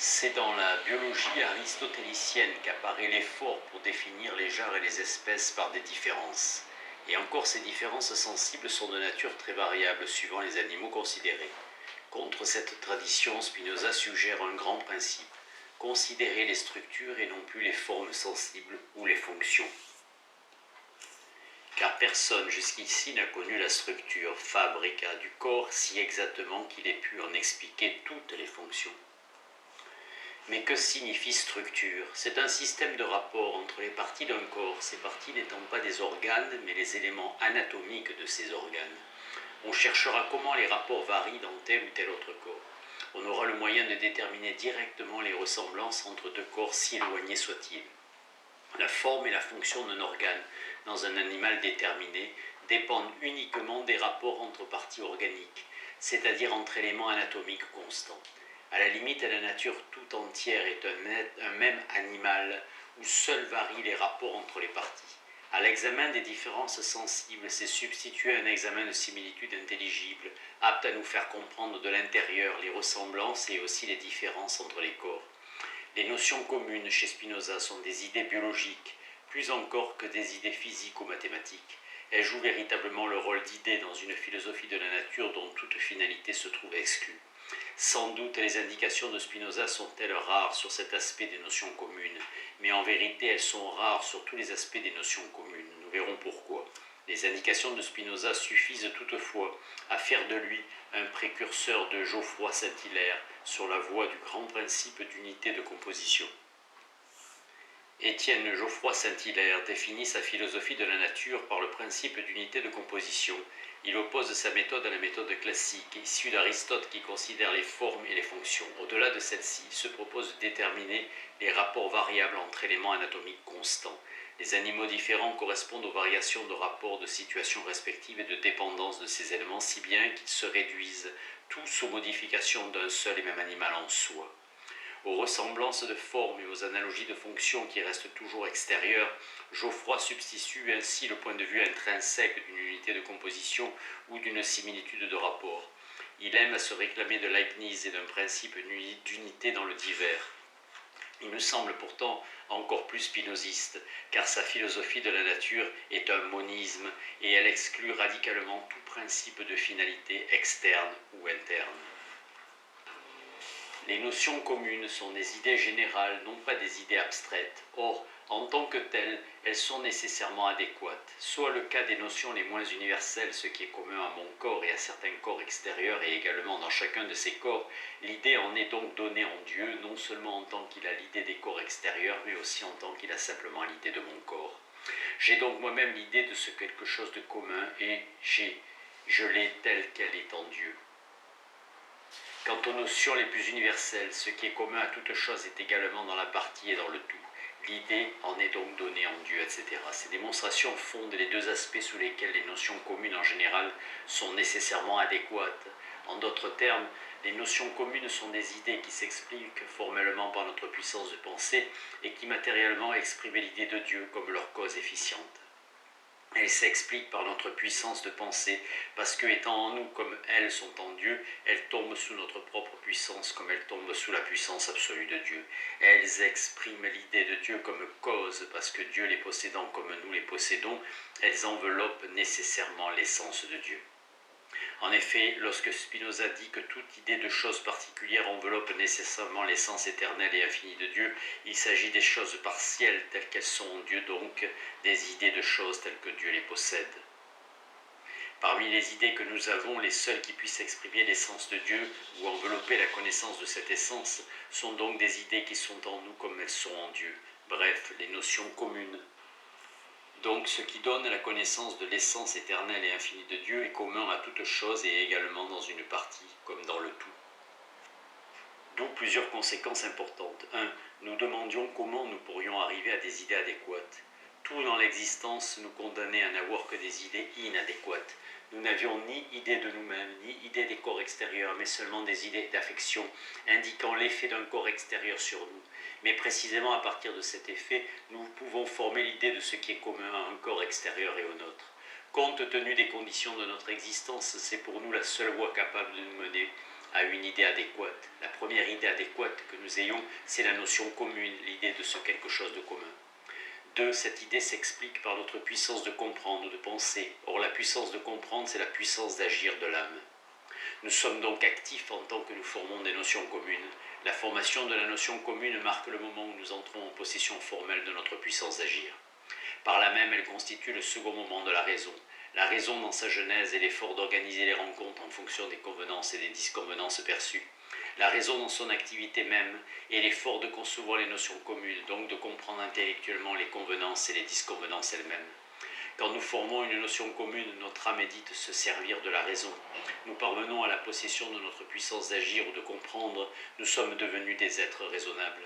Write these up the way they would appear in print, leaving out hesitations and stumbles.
C'est dans la biologie aristotélicienne qu'apparaît l'effort pour définir les genres et les espèces par des différences. Et encore, ces différences sensibles sont de nature très variable suivant les animaux considérés. Contre cette tradition, Spinoza suggère un grand principe: considérer les structures et non plus les formes sensibles ou les fonctions. Car personne jusqu'ici n'a connu la structure, fabrica du corps si exactement qu'il ait pu en expliquer toutes les fonctions. Mais que signifie structure? C'est un système de rapport entre les parties d'un corps, ces parties n'étant pas des organes, mais les éléments anatomiques de ces organes. On cherchera comment les rapports varient dans tel ou tel autre corps. On aura le moyen de déterminer directement les ressemblances entre deux corps, si éloignés soient-ils. La forme et la fonction d'un organe dans un animal déterminé dépendent uniquement des rapports entre parties organiques, c'est-à-dire entre éléments anatomiques constants. À la limite, la nature tout entière est un même animal où seuls varient les rapports entre les parties. À l'examen des différences sensibles, c'est substituer un examen de similitude intelligible, apte à nous faire comprendre de l'intérieur les ressemblances et aussi les différences entre les corps. Les notions communes chez Spinoza sont des idées biologiques, plus encore que des idées physiques ou mathématiques. Elles jouent véritablement le rôle d'idées dans une philosophie de la nature dont toute finalité se trouve exclue. Sans doute les indications de Spinoza sont-elles rares sur cet aspect des notions communes, mais en vérité elles sont rares sur tous les aspects des notions communes. Nous verrons pourquoi. Les indications de Spinoza suffisent toutefois à faire de lui un précurseur de Geoffroy Saint-Hilaire sur la voie du grand principe d'unité de composition. Étienne Geoffroy Saint-Hilaire définit sa philosophie de la nature par le principe d'unité de composition. Il oppose sa méthode à la méthode classique, issue d'Aristote qui considère les formes et les fonctions. Au-delà de celle-ci, il se propose de déterminer les rapports variables entre éléments anatomiques constants. Les animaux différents correspondent aux variations de rapports de situation respectives et de dépendance de ces éléments, si bien qu'ils se réduisent tous aux modifications d'un seul et même animal en soi. Aux ressemblances de forme et aux analogies de fonctions qui restent toujours extérieures, Geoffroy substitue ainsi le point de vue intrinsèque d'une unité de composition ou d'une similitude de rapport. Il aime à se réclamer de Leibniz et d'un principe d'unité dans le divers. Il me semble pourtant encore plus spinoziste, car sa philosophie de la nature est un monisme et elle exclut radicalement tout principe de finalité externe ou interne. Les notions communes sont des idées générales, non pas des idées abstraites. Or, en tant que telles, elles sont nécessairement adéquates. Soit le cas des notions les moins universelles, ce qui est commun à mon corps et à certains corps extérieurs, et également dans chacun de ces corps, l'idée en est donc donnée en Dieu, non seulement en tant qu'il a l'idée des corps extérieurs, mais aussi en tant qu'il a simplement l'idée de mon corps. J'ai donc moi-même l'idée de ce quelque chose de commun, et je l'ai telle qu'elle est en Dieu. Quant aux notions les plus universelles, ce qui est commun à toute chose est également dans la partie et dans le tout. L'idée en est donc donnée en Dieu, etc. Ces démonstrations fondent les deux aspects sous lesquels les notions communes en général sont nécessairement adéquates. En d'autres termes, les notions communes sont des idées qui s'expliquent formellement par notre puissance de pensée et qui matériellement expriment l'idée de Dieu comme leur cause efficiente. Elles s'expliquent par notre puissance de pensée, parce que, étant en nous comme elles sont en Dieu, elles tombent sous notre propre puissance comme elles tombent sous la puissance absolue de Dieu. Elles expriment l'idée de Dieu comme cause, parce que Dieu les possédant comme nous les possédons, elles enveloppent nécessairement l'essence de Dieu. En effet, lorsque Spinoza dit que toute idée de chose particulière enveloppe nécessairement l'essence éternelle et infinie de Dieu, il s'agit des choses partielles telles qu'elles sont en Dieu, donc des idées de choses telles que Dieu les possède. Parmi les idées que nous avons, les seules qui puissent exprimer l'essence de Dieu ou envelopper la connaissance de cette essence sont donc des idées qui sont en nous comme elles sont en Dieu, bref, les notions communes. Donc ce qui donne la connaissance de l'essence éternelle et infinie de Dieu est commun à toute chose et également dans une partie comme dans le tout. D'où plusieurs conséquences importantes. 1. Nous demandions comment nous pourrions arriver à des idées adéquates. Tout dans l'existence nous condamnait à n'avoir que des idées inadéquates. Nous n'avions ni idée de nous-mêmes, ni idée des corps extérieurs, mais seulement des idées d'affection, indiquant l'effet d'un corps extérieur sur nous. Mais précisément à partir de cet effet, nous pouvons former l'idée de ce qui est commun à un corps extérieur et au nôtre. Compte tenu des conditions de notre existence, c'est pour nous la seule voie capable de nous mener à une idée adéquate. La première idée adéquate que nous ayons, c'est la notion commune, l'idée de ce quelque chose de commun. 2. Cette idée s'explique par notre puissance de comprendre ou de penser. Or, la puissance de comprendre, c'est la puissance d'agir de l'âme. Nous sommes donc actifs en tant que nous formons des notions communes. La formation de la notion commune marque le moment où nous entrons en possession formelle de notre puissance d'agir. Par là même, elle constitue le second moment de la raison. La raison, dans sa genèse, est l'effort d'organiser les rencontres en fonction des convenances et des disconvenances perçues. La raison, dans son activité même, est l'effort de concevoir les notions communes, donc de comprendre intellectuellement les convenances et les disconvenances elles-mêmes. Quand nous formons une notion commune, notre âme médite se servir de la raison. Nous parvenons à la possession de notre puissance d'agir ou de comprendre, nous sommes devenus des êtres raisonnables.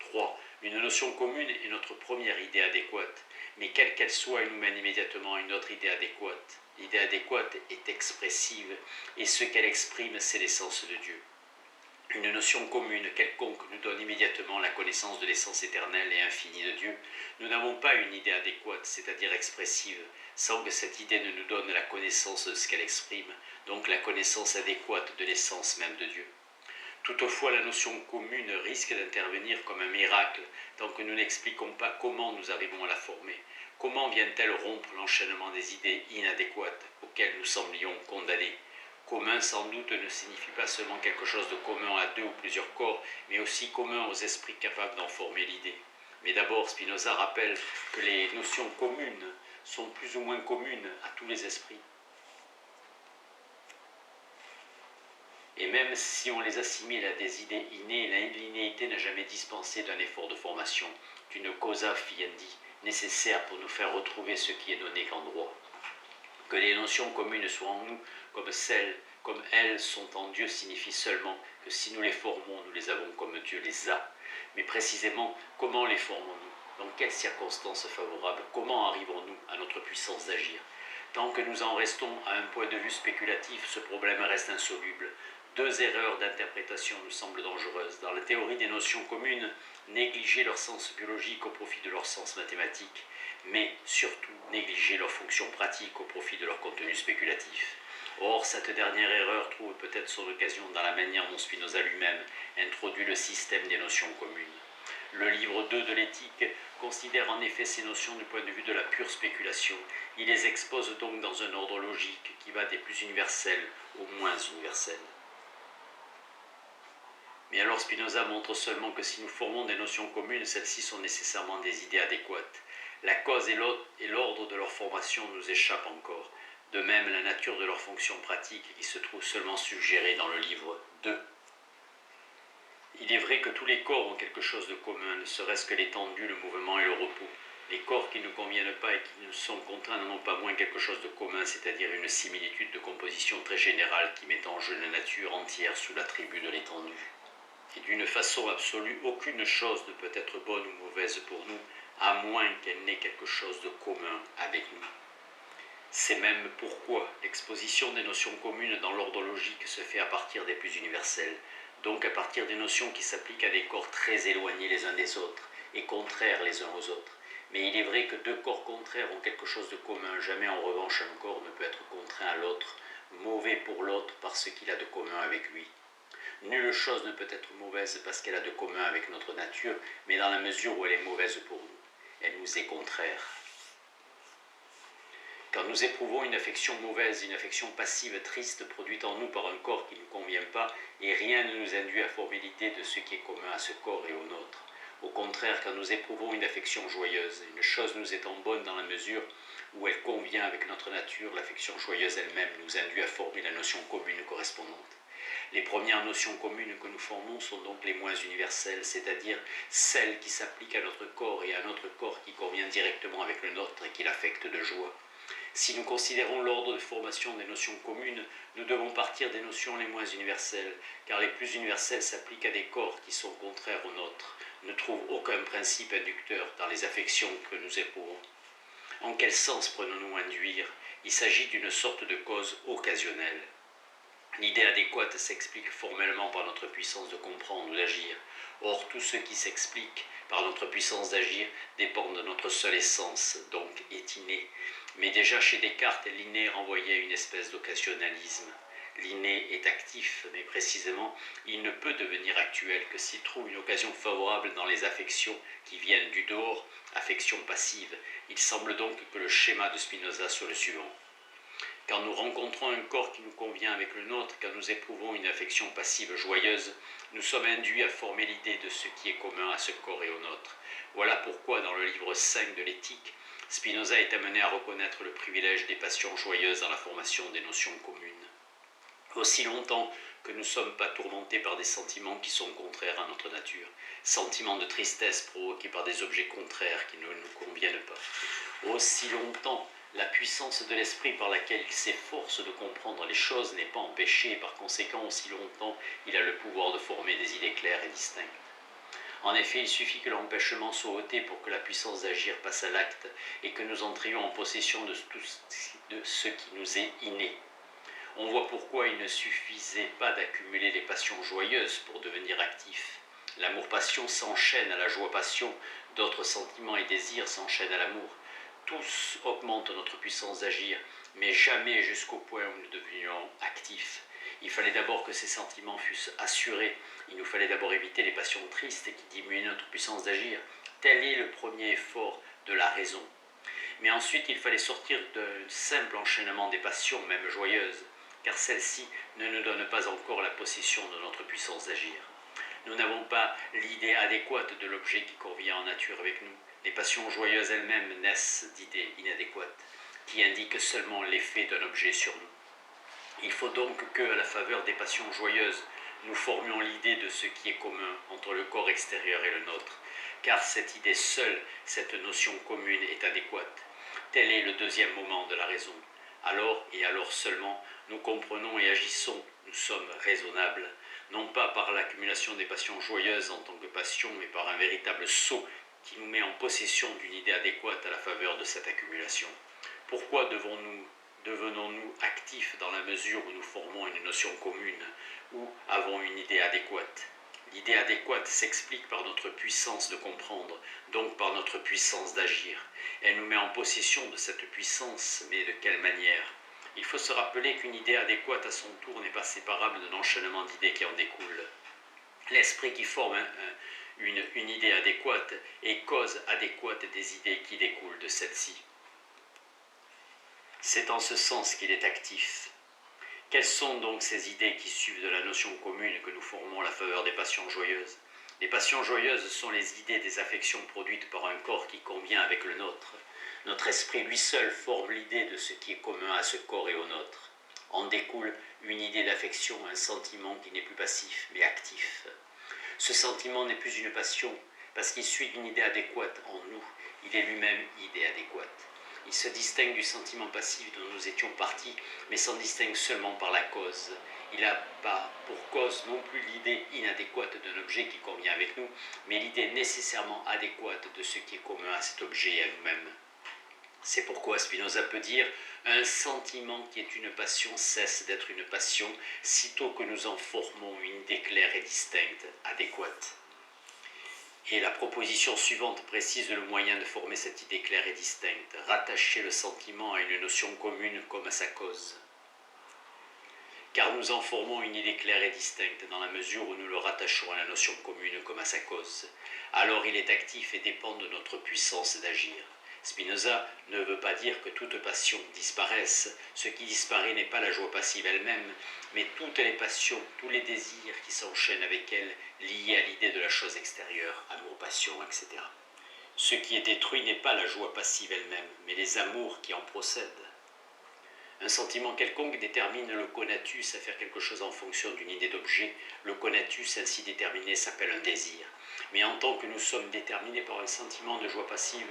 3. Une notion commune est notre première idée adéquate, mais quelle qu'elle soit, elle nous mène immédiatement à une autre idée adéquate. L'idée adéquate est expressive, et ce qu'elle exprime, c'est l'essence de Dieu. Une notion commune quelconque nous donne immédiatement la connaissance de l'essence éternelle et infinie de Dieu. Nous n'avons pas une idée adéquate, c'est-à-dire expressive, sans que cette idée ne nous donne la connaissance de ce qu'elle exprime, donc la connaissance adéquate de l'essence même de Dieu. Toutefois, la notion commune risque d'intervenir comme un miracle, tant que nous n'expliquons pas comment nous arrivons à la former. Comment vient-elle rompre l'enchaînement des idées inadéquates auxquelles nous semblions condamnés ? Commun, sans doute, ne signifie pas seulement quelque chose de commun à deux ou plusieurs corps, mais aussi commun aux esprits capables d'en former l'idée. Mais d'abord, Spinoza rappelle que les notions communes sont plus ou moins communes à tous les esprits. Et même si on les assimile à des idées innées, l'innéité n'a jamais dispensé d'un effort de formation, d'une causa fiendi, nécessaire pour nous faire retrouver ce qui est donné qu'en droit. Que les notions communes soient en nous comme elles sont en Dieu signifie seulement que si nous les formons, nous les avons comme Dieu les a. Mais précisément, comment les formons-nous? Dans quelles circonstances favorables? Comment arrivons-nous à notre puissance d'agir? Tant que nous en restons à un point de vue spéculatif, ce problème reste insoluble. Deux erreurs d'interprétation nous semblent dangereuses. Dans la théorie des notions communes, négliger leur sens biologique au profit de leur sens mathématique, mais surtout négliger leur fonction pratique au profit de leur contenu spéculatif. Or, cette dernière erreur trouve peut-être son occasion dans la manière dont Spinoza lui-même introduit le système des notions communes. Le livre 2 de l'éthique considère en effet ces notions du point de vue de la pure spéculation. Il les expose donc dans un ordre logique qui va des plus universels aux moins universels. Mais alors Spinoza montre seulement que si nous formons des notions communes, celles-ci sont nécessairement des idées adéquates. La cause et l'ordre de leur formation nous échappent encore. De même, la nature de leur fonction pratique qui se trouve seulement suggérée dans le livre 2. Il est vrai que tous les corps ont quelque chose de commun, ne serait-ce que l'étendue, le mouvement et le repos. Les corps qui ne conviennent pas et qui nous sont contraints n'ont pas moins quelque chose de commun, c'est-à-dire une similitude de composition très générale qui met en jeu la nature entière sous l'attribut de l'étendue. Et d'une façon absolue, aucune chose ne peut être bonne ou mauvaise pour nous, à moins qu'elle n'ait quelque chose de commun avec nous. C'est même pourquoi l'exposition des notions communes dans l'ordre logique se fait à partir des plus universelles, donc à partir des notions qui s'appliquent à des corps très éloignés les uns des autres et contraires les uns aux autres. Mais il est vrai que deux corps contraires ont quelque chose de commun, jamais en revanche un corps ne peut être contraint à l'autre, mauvais pour l'autre parce qu'il a de commun avec lui. Nulle chose ne peut être mauvaise parce qu'elle a de commun avec notre nature, mais dans la mesure où elle est mauvaise pour nous, elle nous est contraire. Quand nous éprouvons une affection mauvaise, une affection passive, triste, produite en nous par un corps qui ne nous convient pas, et rien ne nous induit à former l'idée de ce qui est commun à ce corps et au nôtre. Au contraire, quand nous éprouvons une affection joyeuse, une chose nous étant bonne dans la mesure où elle convient avec notre nature, l'affection joyeuse elle-même nous induit à former la notion commune correspondante. Les premières notions communes que nous formons sont donc les moins universelles, c'est-à-dire celles qui s'appliquent à notre corps et à notre corps qui convient directement avec le nôtre et qui l'affecte de joie. Si nous considérons l'ordre de formation des notions communes, nous devons partir des notions les moins universelles, car les plus universelles s'appliquent à des corps qui sont contraires aux nôtres, ne trouvent aucun principe inducteur dans les affections que nous éprouvons. En quel sens prenons-nous induire? Il s'agit d'une sorte de cause occasionnelle. L'idée adéquate s'explique formellement par notre puissance de comprendre ou d'agir. Or, tout ce qui s'explique par notre puissance d'agir dépend de notre seule essence, donc est inné. Mais déjà chez Descartes, l'inné renvoyait une espèce d'occasionnalisme. l'inné est actif, mais précisément, il ne peut devenir actuel que s'il trouve une occasion favorable dans les affections qui viennent du dehors, affections passives. Il semble donc que le schéma de Spinoza soit le suivant. Quand nous rencontrons un corps qui nous convient avec le nôtre, quand nous éprouvons une affection passive joyeuse, nous sommes induits à former l'idée de ce qui est commun à ce corps et au nôtre. Voilà pourquoi, dans le livre 5 de l'éthique, Spinoza est amené à reconnaître le privilège des passions joyeuses dans la formation des notions communes. Aussi longtemps que nous ne sommes pas tourmentés par des sentiments qui sont contraires à notre nature, sentiments de tristesse provoqués par des objets contraires qui ne nous conviennent pas. Aussi longtemps, la puissance de l'esprit par laquelle il s'efforce de comprendre les choses n'est pas empêchée, et par conséquent, aussi longtemps, il a le pouvoir de former des idées claires et distinctes. En effet, il suffit que l'empêchement soit ôté pour que la puissance d'agir passe à l'acte et que nous entrions en possession de ce qui nous est inné. On voit pourquoi il ne suffisait pas d'accumuler les passions joyeuses pour devenir actif. L'amour-passion s'enchaîne à la joie-passion, d'autres sentiments et désirs s'enchaînent à l'amour. Tous augmentent notre puissance d'agir, mais jamais jusqu'au point où nous devenions actifs. Il fallait d'abord que ces sentiments fussent assurés. Il nous fallait d'abord éviter les passions tristes qui diminuent notre puissance d'agir. Tel est le premier effort de la raison. Mais ensuite, il fallait sortir d'un simple enchaînement des passions, même joyeuses, car celles-ci ne nous donnent pas encore la possession de notre puissance d'agir. Nous n'avons pas l'idée adéquate de l'objet qui convient en nature avec nous. Les passions joyeuses elles-mêmes naissent d'idées inadéquates, qui indiquent seulement l'effet d'un objet sur nous. Il faut donc que, à la faveur des passions joyeuses, nous formions l'idée de ce qui est commun entre le corps extérieur et le nôtre, car cette idée seule, cette notion commune est adéquate. Tel est le deuxième moment de la raison. Alors, et alors seulement, nous comprenons et agissons, nous sommes raisonnables, non pas par l'accumulation des passions joyeuses en tant que passion, mais par un véritable saut qui nous met en possession d'une idée adéquate à la faveur de cette accumulation. Pourquoi devenons-nous actifs dans la mesure où nous formons une notion commune, ou avons une idée adéquate? L'idée adéquate s'explique par notre puissance de comprendre, donc par notre puissance d'agir. Elle nous met en possession de cette puissance, mais de quelle manière? Il faut se rappeler qu'une idée adéquate à son tour n'est pas séparable d'un enchaînement d'idées qui en découlent. L'esprit qui forme une idée adéquate est cause adéquate des idées qui découlent de celle-ci. C'est en ce sens qu'il est actif. Quelles sont donc ces idées qui suivent de la notion commune que nous formons à la faveur des passions joyeuses? Les passions joyeuses sont les idées des affections produites par un corps qui convient avec le nôtre. Notre esprit lui seul forme l'idée de ce qui est commun à ce corps et au nôtre. En découle une idée d'affection, un sentiment qui n'est plus passif, mais actif. Ce sentiment n'est plus une passion, parce qu'il suit d'une idée adéquate en nous. Il est lui-même idée adéquate. Il se distingue du sentiment passif dont nous étions partis, mais s'en distingue seulement par la cause. Il n'a pas pour cause non plus l'idée inadéquate d'un objet qui convient avec nous, mais l'idée nécessairement adéquate de ce qui est commun à cet objet et à nous-mêmes. C'est pourquoi Spinoza peut dire « Un sentiment qui est une passion cesse d'être une passion, sitôt que nous en formons une idée claire et distincte, adéquate. » Et la proposition suivante précise le moyen de former cette idée claire et distincte, rattacher le sentiment à une notion commune comme à sa cause. Car nous en formons une idée claire et distincte dans la mesure où nous le rattachons à la notion commune comme à sa cause. Alors il est actif et dépend de notre puissance d'agir. Spinoza ne veut pas dire que toute passion disparaisse. Ce qui disparaît n'est pas la joie passive elle-même, mais toutes les passions, tous les désirs qui s'enchaînent avec elle, liés à l'idée de la chose extérieure, amour, passion, etc. Ce qui est détruit n'est pas la joie passive elle-même, mais les amours qui en procèdent. Un sentiment quelconque détermine le conatus à faire quelque chose en fonction d'une idée d'objet. Le conatus ainsi déterminé s'appelle un désir. Mais en tant que nous sommes déterminés par un sentiment de joie passive,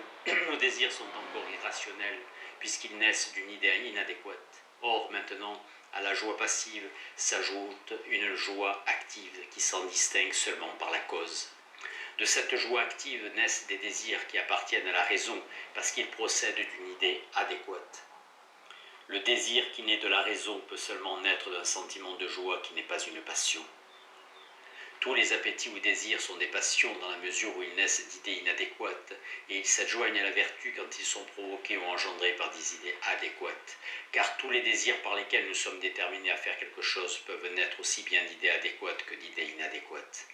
nos désirs sont encore irrationnels, puisqu'ils naissent d'une idée inadéquate. Or, maintenant, à la joie passive s'ajoute une joie active qui s'en distingue seulement par la cause. De cette joie active naissent des désirs qui appartiennent à la raison, parce qu'ils procèdent d'une idée adéquate. Le désir qui naît de la raison peut seulement naître d'un sentiment de joie qui n'est pas une passion. Tous les appétits ou désirs sont des passions dans la mesure où ils naissent d'idées inadéquates, et ils s'adjoignent à la vertu quand ils sont provoqués ou engendrés par des idées adéquates. Car tous les désirs par lesquels nous sommes déterminés à faire quelque chose peuvent naître aussi bien d'idées adéquates que d'idées inadéquates.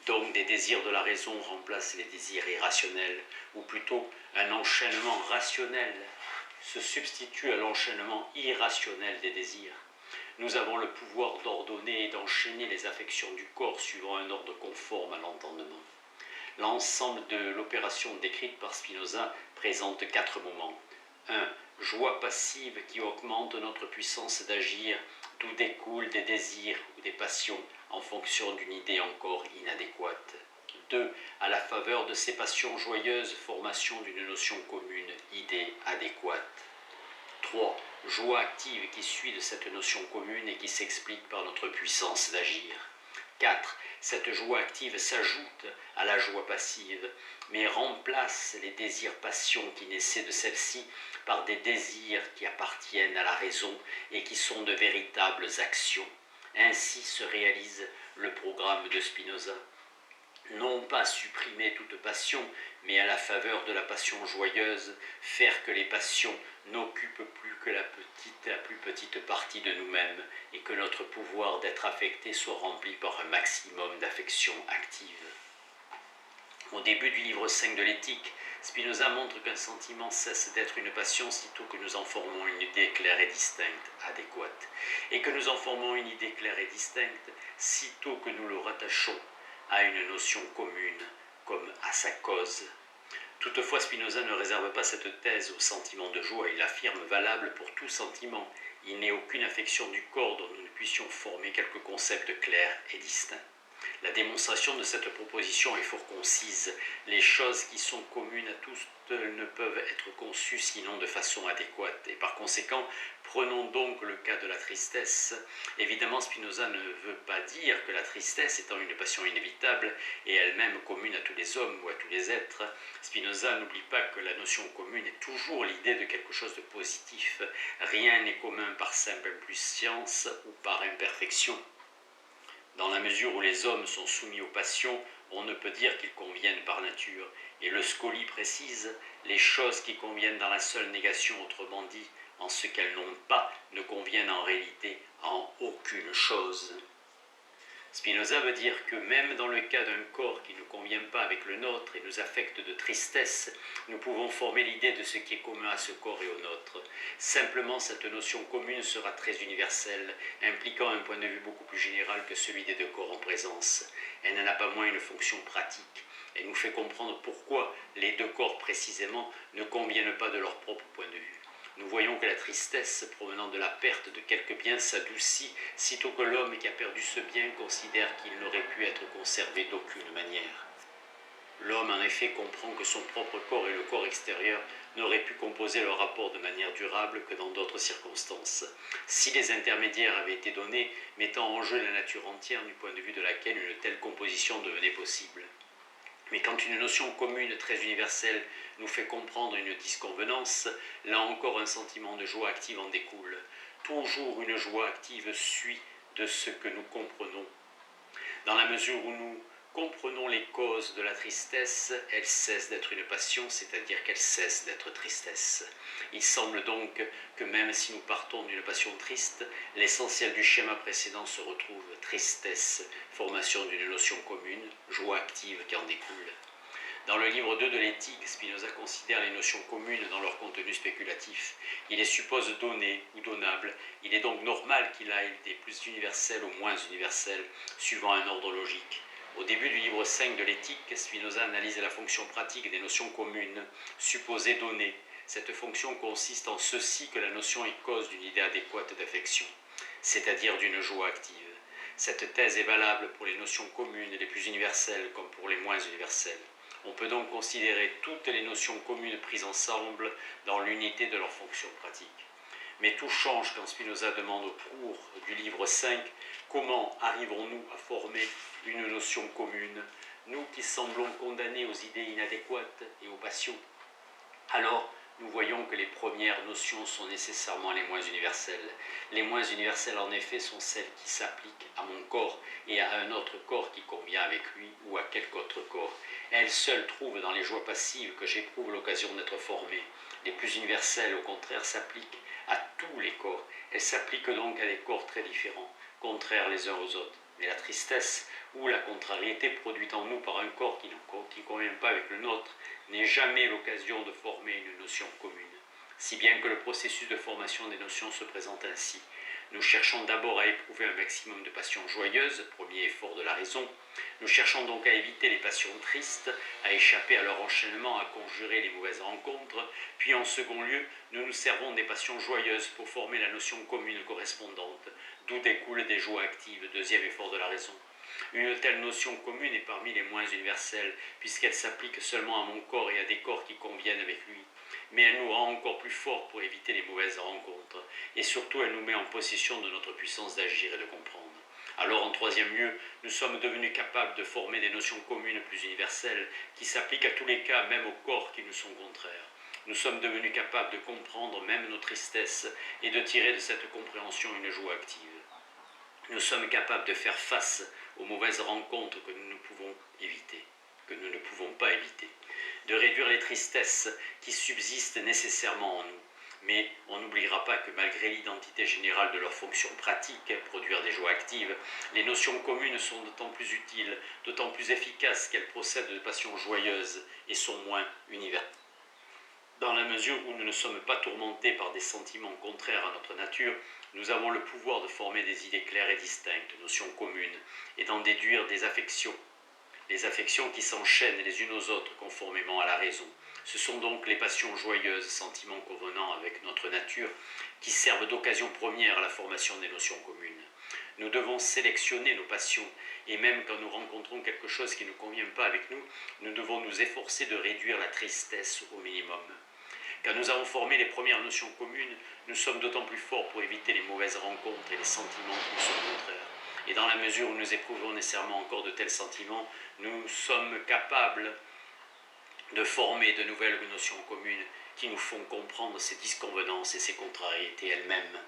Donc des désirs de la raison remplacent les désirs irrationnels, ou plutôt un enchaînement rationnel se substitue à l'enchaînement irrationnel des désirs. Nous avons le pouvoir d'ordonner et d'enchaîner les affections du corps suivant un ordre conforme à l'entendement. L'ensemble de l'opération décrite par Spinoza présente 4 moments. 1. Joie passive qui augmente notre puissance d'agir, d'où découlent des désirs ou des passions en fonction d'une idée encore inadéquate. 2. À la faveur de ces passions joyeuses, formation d'une notion commune, idée adéquate. 3. Joie active qui suit de cette notion commune et qui s'explique par notre puissance d'agir. 4. Cette joie active s'ajoute à la joie passive, mais remplace les désirs-passions qui naissaient de celle-ci par des désirs qui appartiennent à la raison et qui sont de véritables actions. Ainsi se réalise le programme de Spinoza. Non pas supprimer toute passion, mais à la faveur de la passion joyeuse, faire que les passions n'occupent plus que la plus petite partie de nous-mêmes et que notre pouvoir d'être affecté soit rempli par un maximum d'affection active. Au début du livre 5 de l'éthique, Spinoza montre qu'un sentiment cesse d'être une passion sitôt que nous en formons une idée claire et distincte, adéquate, et que nous en formons une idée claire et distincte sitôt que nous le rattachons à une notion commune, comme à sa cause. Toutefois, Spinoza ne réserve pas cette thèse au sentiment de joie, il l'affirme valable pour tout sentiment. Il n'est aucune affection du corps dont nous ne puissions former quelques concepts clairs et distincts. La démonstration de cette proposition est fort concise. Les choses qui sont communes à tous ne peuvent être conçues sinon de façon adéquate. Et par conséquent, prenons donc le cas de la tristesse. Évidemment, Spinoza ne veut pas dire que la tristesse étant une passion inévitable et elle-même commune à tous les hommes ou à tous les êtres, Spinoza n'oublie pas que la notion commune est toujours l'idée de quelque chose de positif. Rien n'est commun par simple impuissance ou par imperfection. Dans la mesure où les hommes sont soumis aux passions, on ne peut dire qu'ils conviennent par nature. Et le Scoli précise, les choses qui conviennent dans la seule négation, autrement dit, en ce qu'elles n'ont pas, ne conviennent en réalité en aucune chose. Spinoza veut dire que même dans le cas d'un corps qui ne convient pas avec le nôtre et nous affecte de tristesse, nous pouvons former l'idée de ce qui est commun à ce corps et au nôtre. Simplement, cette notion commune sera très universelle, impliquant un point de vue beaucoup plus général que celui des 2 corps en présence. Elle n'en a pas moins une fonction pratique. Elle nous fait comprendre pourquoi les 2 corps précisément ne conviennent pas de leur propre point de vue. Nous voyons que la tristesse provenant de la perte de quelque bien s'adoucit sitôt que l'homme qui a perdu ce bien considère qu'il n'aurait pu être conservé d'aucune manière. L'homme en effet comprend que son propre corps et le corps extérieur n'auraient pu composer leur rapport de manière durable que dans d'autres circonstances. Si les intermédiaires avaient été donnés, mettant en jeu la nature entière du point de vue de laquelle une telle composition devenait possible. Mais quand une notion commune très universelle nous fait comprendre une disconvenance, là encore un sentiment de joie active en découle. Toujours une joie active suit de ce que nous comprenons. Dans la mesure où nous comprenons les causes de la tristesse, elle cesse d'être une passion, c'est-à-dire qu'elle cesse d'être tristesse. Il semble donc que même si nous partons d'une passion triste, l'essentiel du schéma précédent se retrouve: tristesse, formation d'une notion commune, joie active qui en découle. Dans le livre 2 de l'éthique, Spinoza considère les notions communes dans leur contenu spéculatif. Il les suppose données ou donnables. Il est donc normal qu'il aille des plus universels aux moins universels, suivant un ordre logique. Au début du livre 5 de l'éthique, Spinoza analyse la fonction pratique des notions communes, supposées données. Cette fonction consiste en ceci que la notion est cause d'une idée adéquate d'affection, c'est-à-dire d'une joie active. Cette thèse est valable pour les notions communes les plus universelles comme pour les moins universelles. On peut donc considérer toutes les notions communes prises ensemble dans l'unité de leur fonction pratique. Mais tout change quand Spinoza demande au cours du livre 5 comment arrivons-nous à former une notion commune, nous qui semblons condamnés aux idées inadéquates et aux passions. Alors, nous voyons que les premières notions sont nécessairement les moins universelles. Les moins universelles, en effet, sont celles qui s'appliquent à mon corps et à un autre corps qui convient avec lui ou à quelque autre corps. Elles seules trouvent dans les joies passives que j'éprouve l'occasion d'être formé. Les plus universelles, au contraire, s'appliquent à tous les corps. Elles s'appliquent donc à des corps très différents, contraires les uns aux autres. Mais la tristesse ou la contrariété produite en nous par un corps qui ne convient pas avec le nôtre n'est jamais l'occasion de former une notion commune. Si bien que le processus de formation des notions se présente ainsi. Nous cherchons d'abord à éprouver un maximum de passions joyeuses, premier effort de la raison. Nous cherchons donc à éviter les passions tristes, à échapper à leur enchaînement, à conjurer les mauvaises rencontres. Puis en second lieu, nous nous servons des passions joyeuses pour former la notion commune correspondante, d'où découlent des joies actives, deuxième effort de la raison. Une telle notion commune est parmi les moins universelles, puisqu'elle s'applique seulement à mon corps et à des corps qui conviennent avec lui. Mais elle nous rend encore plus forts pour éviter les mauvaises rencontres, et surtout elle nous met en possession de notre puissance d'agir et de comprendre. Alors en troisième lieu, nous sommes devenus capables de former des notions communes plus universelles, qui s'appliquent à tous les cas, même aux corps qui nous sont contraires. Nous sommes devenus capables de comprendre même nos tristesses, et de tirer de cette compréhension une joie active. Nous sommes capables de faire face aux mauvaises rencontres que nous ne pouvons éviter, que nous ne pouvons pas éviter, de réduire les tristesses qui subsistent nécessairement en nous. Mais on n'oubliera pas que malgré l'identité générale de leur fonction pratique, produire des joies actives, les notions communes sont d'autant plus utiles, d'autant plus efficaces qu'elles procèdent de passions joyeuses et sont moins universelles. Dans la mesure où nous ne sommes pas tourmentés par des sentiments contraires à notre nature, nous avons le pouvoir de former des idées claires et distinctes, notions communes, et d'en déduire des affections. Les affections qui s'enchaînent les unes aux autres conformément à la raison. Ce sont donc les passions joyeuses, sentiments convenant avec notre nature, qui servent d'occasion première à la formation des notions communes. Nous devons sélectionner nos passions, et même quand nous rencontrons quelque chose qui ne convient pas avec nous, nous devons nous efforcer de réduire la tristesse au minimum. Quand nous avons formé les premières notions communes, nous sommes d'autant plus forts pour éviter les mauvaises rencontres et les sentiments qui nous sont contraires. Et dans la mesure où nous éprouvons nécessairement encore de tels sentiments, nous sommes capables de former de nouvelles notions communes qui nous font comprendre ces disconvenances et ces contrariétés elles-mêmes.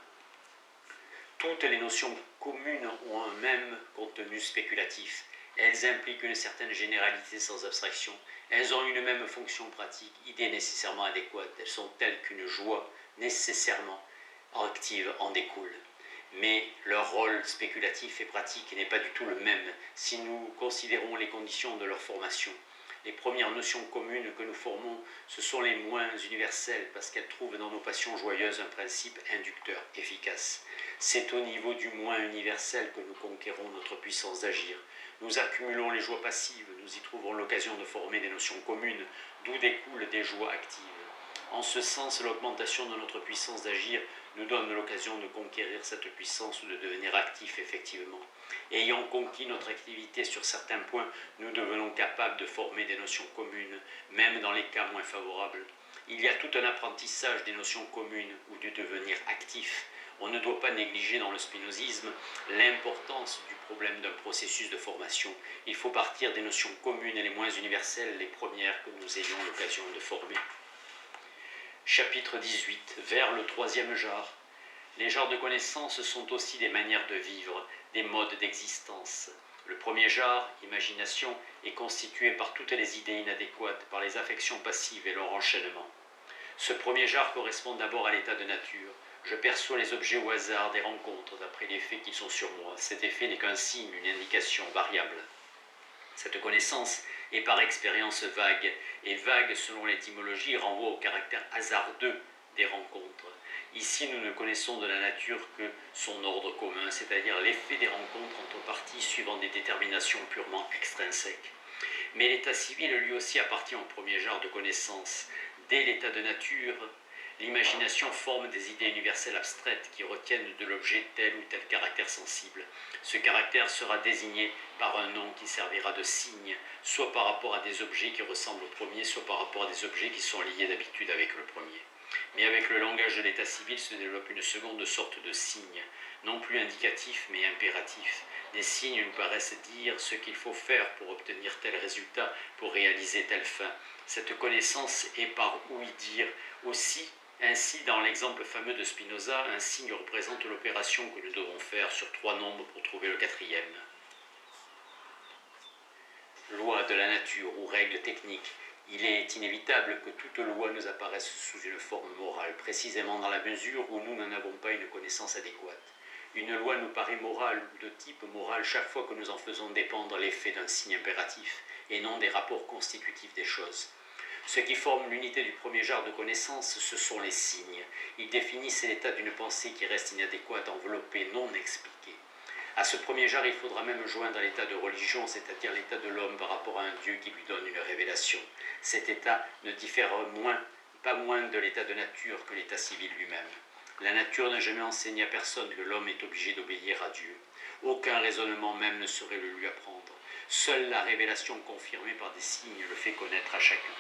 Toutes les notions communes ont un même contenu spéculatif. Elles impliquent une certaine généralité sans abstraction. Elles ont une même fonction pratique, idée nécessairement adéquate. Elles sont telles qu'une joie nécessairement active en découle. Mais leur rôle spéculatif et pratique n'est pas du tout le même si nous considérons les conditions de leur formation. Les premières notions communes que nous formons, ce sont les moins universelles parce qu'elles trouvent dans nos passions joyeuses un principe inducteur efficace. C'est au niveau du moins universel que nous conquérons notre puissance d'agir. Nous accumulons les joies passives, nous y trouvons l'occasion de former des notions communes, d'où découlent des joies actives. En ce sens, l'augmentation de notre puissance d'agir nous donne l'occasion de conquérir cette puissance ou de devenir actifs effectivement. Ayant conquis notre activité sur certains points, nous devenons capables de former des notions communes, même dans les cas moins favorables. Il y a tout un apprentissage des notions communes ou du devenir actif. On ne doit pas négliger dans le spinozisme l'importance du problème d'un processus de formation. Il faut partir des notions communes et les moins universelles, les premières que nous ayons l'occasion de former. Chapitre 18. Vers le troisième genre. Les genres de connaissances sont aussi des manières de vivre, des modes d'existence. Le premier genre, imagination, est constitué par toutes les idées inadéquates, par les affections passives et leur enchaînement. Ce premier genre correspond d'abord à l'état de nature. Je perçois les objets au hasard des rencontres, d'après l'effet qu'ils sont sur moi. Cet effet n'est qu'un signe, une indication variable. Cette connaissance est par expérience vague, et vague selon l'étymologie renvoie au caractère hasardeux des rencontres. Ici, nous ne connaissons de la nature que son ordre commun, c'est-à-dire l'effet des rencontres entre parties suivant des déterminations purement extrinsèques. Mais l'état civil lui aussi appartient au premier genre de connaissance. Dès l'état de nature, l'imagination forme des idées universelles abstraites qui retiennent de l'objet tel ou tel caractère sensible. Ce caractère sera désigné par un nom qui servira de signe, soit par rapport à des objets qui ressemblent au premier, soit par rapport à des objets qui sont liés d'habitude avec le premier. Mais avec le langage de l'état civil se développe une seconde sorte de signe, non plus indicatif mais impératif. Des signes nous paraissent dire ce qu'il faut faire pour obtenir tel résultat, pour réaliser telle fin. Cette connaissance est par ouï dire aussi. Ainsi, dans l'exemple fameux de Spinoza, un signe représente l'opération que nous devons faire sur 3 nombres pour trouver le 4e. Loi de la nature ou règle technique. Il est inévitable que toute loi nous apparaisse sous une forme morale, précisément dans la mesure où nous n'en avons pas une connaissance adéquate. Une loi nous paraît morale ou de type moral chaque fois que nous en faisons dépendre l'effet d'un signe impératif et non des rapports constitutifs des choses. Ce qui forme l'unité du premier genre de connaissance, ce sont les signes. Ils définissent l'état d'une pensée qui reste inadéquate, enveloppée, non expliquée. À ce premier genre, il faudra même joindre l'état de religion, c'est-à-dire l'état de l'homme par rapport à un Dieu qui lui donne une révélation. Cet état ne diffère pas moins de l'état de nature que l'état civil lui-même. La nature n'a jamais enseigné à personne que l'homme est obligé d'obéir à Dieu. Aucun raisonnement même ne saurait le lui apprendre. Seule la révélation confirmée par des signes le fait connaître à chacun.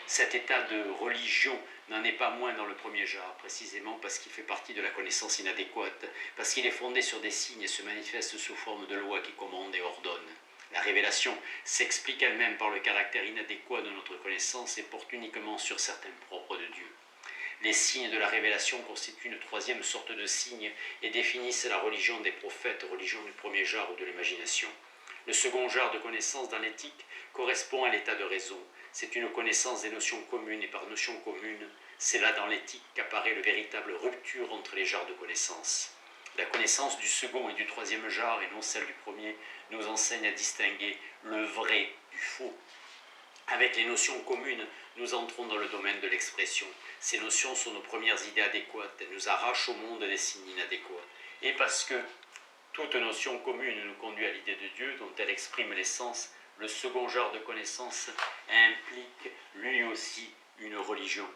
Cet état de religion n'en est pas moins dans le premier genre, précisément parce qu'il fait partie de la connaissance inadéquate, parce qu'il est fondé sur des signes et se manifeste sous forme de lois qui commandent et ordonnent. La révélation s'explique elle-même par le caractère inadéquat de notre connaissance et porte uniquement sur certains propres de Dieu. Les signes de la révélation constituent une 3e sorte de signe et définissent la religion des prophètes, religion du premier genre ou de l'imagination. Le second genre de connaissance dans l'éthique correspond à l'état de raison. C'est une connaissance des notions communes et par notion commune, c'est là dans l'éthique qu'apparaît la véritable rupture entre les genres de connaissance. La connaissance du second et du 3e genre, et non celle du premier, nous enseigne à distinguer le vrai du faux. Avec les notions communes, nous entrons dans le domaine de l'expression. Ces notions sont nos premières idées adéquates, elles nous arrachent au monde des signes inadéquats. Et parce que toute notion commune nous conduit à l'idée de Dieu, dont elle exprime l'essence, le second genre de connaissance implique lui aussi une religion.